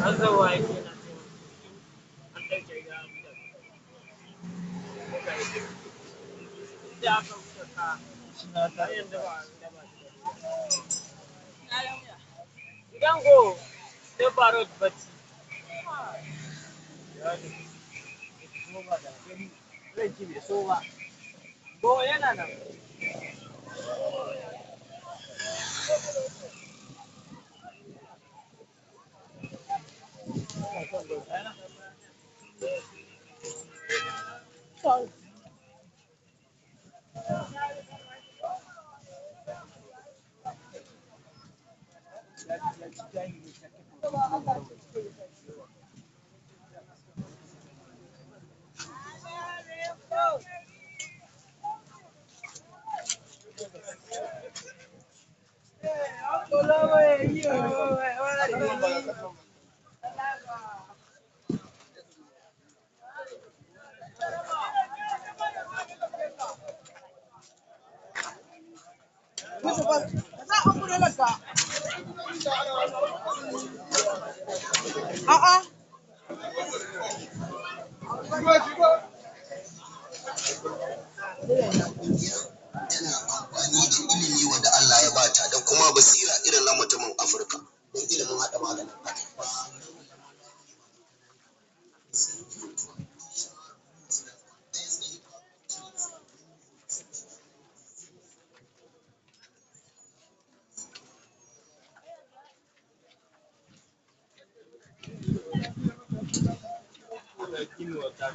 an zawa yake na ce an ɗauke ga da aka wuce ka na yanda ba da ba idan go sai barot bacci zai ci bai so ba go yana nan A'a. Tana amfani da ilimi wanda Allah ya bata da kuma basira irin na mutumin Afirka don ilimin haɗa maganin Kimi wata